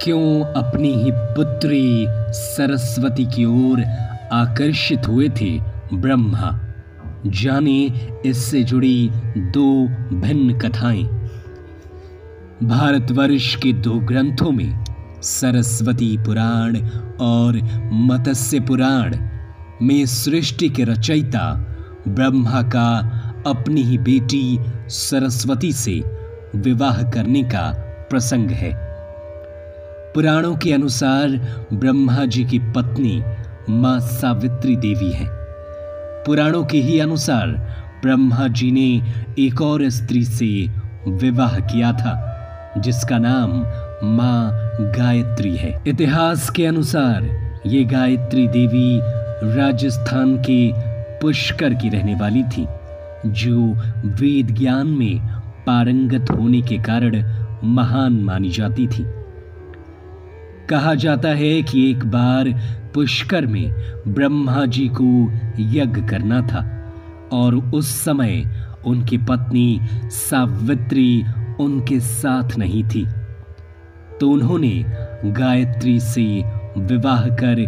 क्यों अपनी ही पुत्री सरस्वती की ओर आकर्षित हुए थे ब्रह्मा। जाने इससे जुड़ी दो भिन्न कथाएं। भारतवर्ष के दो ग्रंथों में सरस्वती पुराण और मत्स्य पुराण में सृष्टि के रचयिता ब्रह्मा का अपनी ही बेटी सरस्वती से विवाह करने का प्रसंग है। पुराणों के अनुसार ब्रह्मा जी की पत्नी मां सावित्री देवी है। पुराणों के ही अनुसार ब्रह्मा जी ने एक और स्त्री से विवाह किया था जिसका नाम मां गायत्री है। इतिहास के अनुसार ये गायत्री देवी राजस्थान के पुष्कर की रहने वाली थी, जो वेद ज्ञान में पारंगत होने के कारण महान मानी जाती थी। कहा जाता है कि एक बार पुष्कर में ब्रह्मा जी को यज्ञ करना था और उस समय उनकी पत्नी सावित्री उनके साथ नहीं थी, तो उन्होंने गायत्री से विवाह कर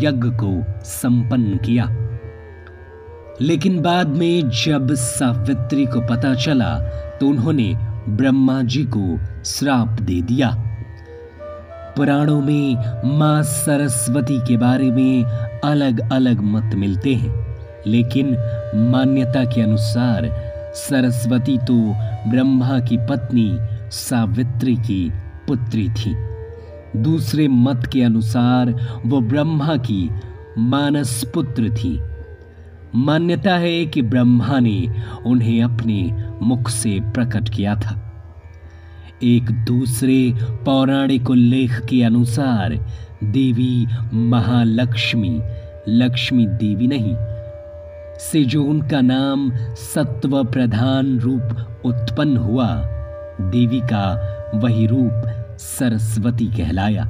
यज्ञ को संपन्न किया। लेकिन बाद में जब सावित्री को पता चला तो उन्होंने ब्रह्मा जी को श्राप दे दिया। पुराणों में मां सरस्वती के बारे में अलग अलग मत मिलते हैं, लेकिन मान्यता के अनुसार सरस्वती तो ब्रह्मा की पत्नी सावित्री की पुत्री थी। दूसरे मत के अनुसार वो ब्रह्मा की मानस पुत्र थी। मान्यता है कि ब्रह्मा ने उन्हें अपने मुख से प्रकट किया था। एक दूसरे पौराणिक उल्लेख के अनुसार देवी महालक्ष्मी, लक्ष्मी देवी नहीं, से जो उनका नाम सत्व प्रधान रूप उत्पन्न हुआ, देवी का वही रूप सरस्वती कहलाया।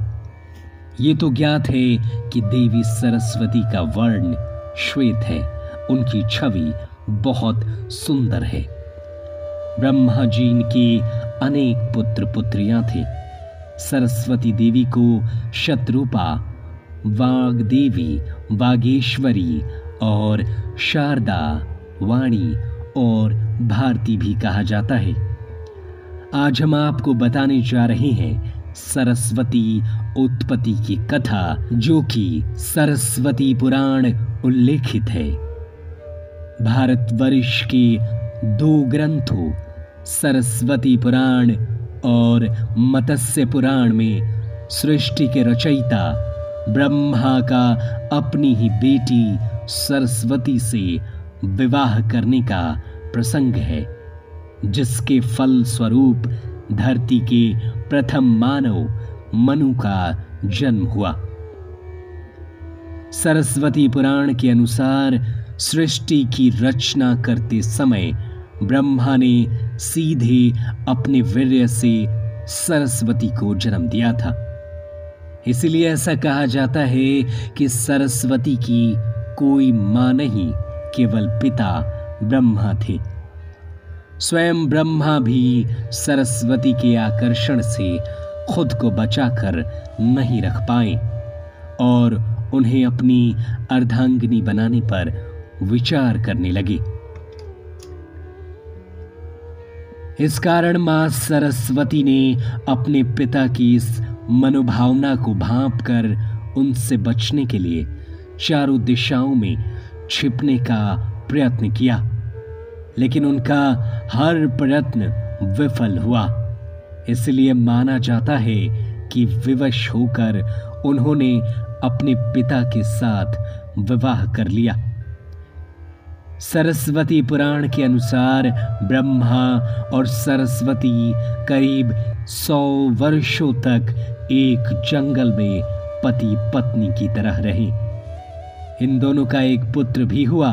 ये तो ज्ञात है कि देवी सरस्वती का वर्ण श्वेत है, उनकी छवि बहुत सुंदर है। ब्रह्मा जी की अनेक पुत्र पुत्रियां थे। सरस्वती देवी को शतरूपा, वाग्देवी, वागेश्वरी और शारदा, वाणी और भारती भी कहा जाता है। आज हम आपको बताने जा रहे हैं सरस्वती उत्पत्ति की कथा, जो कि सरस्वती पुराण उल्लेखित है। भारतवर्ष के दो ग्रंथों सरस्वती पुराण और मत्स्य पुराण में सृष्टि के रचयिता ब्रह्मा का अपनी ही बेटी सरस्वती से विवाह करने का प्रसंग है, जिसके फल स्वरूप धरती के प्रथम मानव मनु का जन्म हुआ। सरस्वती पुराण के अनुसार सृष्टि की रचना करते समय ब्रह्मा ने सीधे अपने वीर्य से सरस्वती को जन्म दिया था। इसलिए ऐसा कहा जाता है कि सरस्वती की कोई मां नहीं, केवल पिता ब्रह्मा थे। स्वयं ब्रह्मा भी सरस्वती के आकर्षण से खुद को बचाकर नहीं रख पाए और उन्हें अपनी अर्धांगिनी बनाने पर विचार करने लगे। इस कारण मां सरस्वती ने अपने पिता की इस मनोभावना को भांप कर उनसे बचने के लिए चारों दिशाओं में छिपने का प्रयत्न किया, लेकिन उनका हर प्रयत्न विफल हुआ। इसलिए माना जाता है कि विवश होकर उन्होंने अपने पिता के साथ विवाह कर लिया। सरस्वती पुराण के अनुसार ब्रह्मा और सरस्वती करीब 100 वर्षों तक एक जंगल में पति पत्नी की तरह रहे। इन दोनों का एक पुत्र भी हुआ,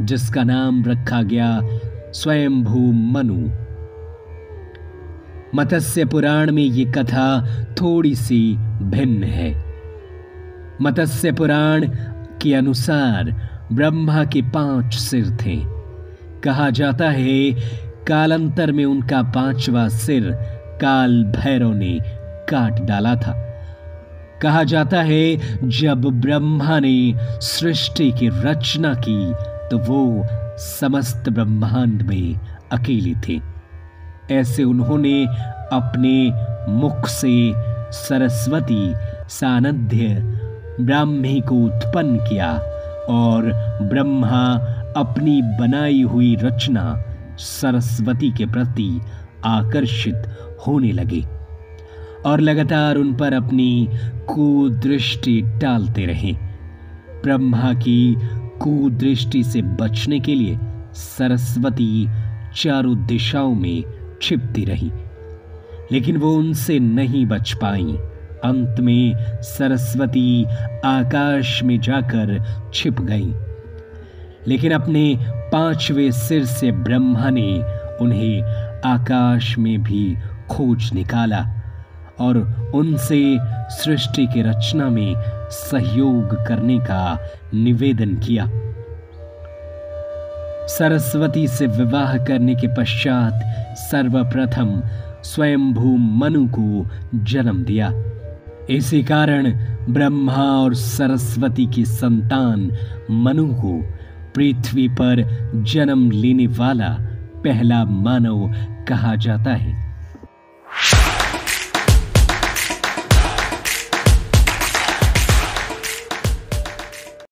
जिसका नाम रखा गया स्वयंभू मनु। मत्स्य पुराण में ये कथा थोड़ी सी भिन्न है। मत्स्य पुराण के अनुसार ब्रह्मा के 5 सिर थे। कहा जाता है कालांतर में उनका 5वां सिर काल भैरव ने काट डाला था कहा जाता है जब ब्रह्मा ने सृष्टि की रचना की तो वो समस्त ब्रह्मांड में अकेले थे। ऐसे उन्होंने अपने मुख से सरस्वती सानध्य ब्राह्मी को उत्पन्न किया और ब्रह्मा अपनी बनाई हुई रचना सरस्वती के प्रति आकर्षित होने लगे और लगातार उन पर अपनी कुदृष्टि डालते रहे। ब्रह्मा की कुदृष्टि से बचने के लिए सरस्वती चारों दिशाओं में छिपती रही, लेकिन वो उनसे नहीं बच पाई। अंत में सरस्वती आकाश में जाकर छिप गई, लेकिन अपने 5वें सिर से ब्रह्मा ने उन्हें आकाश में भी खोज निकाला और उनसे सृष्टि की रचना में सहयोग करने का निवेदन किया। सरस्वती से विवाह करने के पश्चात सर्वप्रथम स्वयंभू मनु को जन्म दिया। इसी कारण ब्रह्मा और सरस्वती की संतान मनु को पृथ्वी पर जन्म लेने वाला पहला मानव कहा जाता है।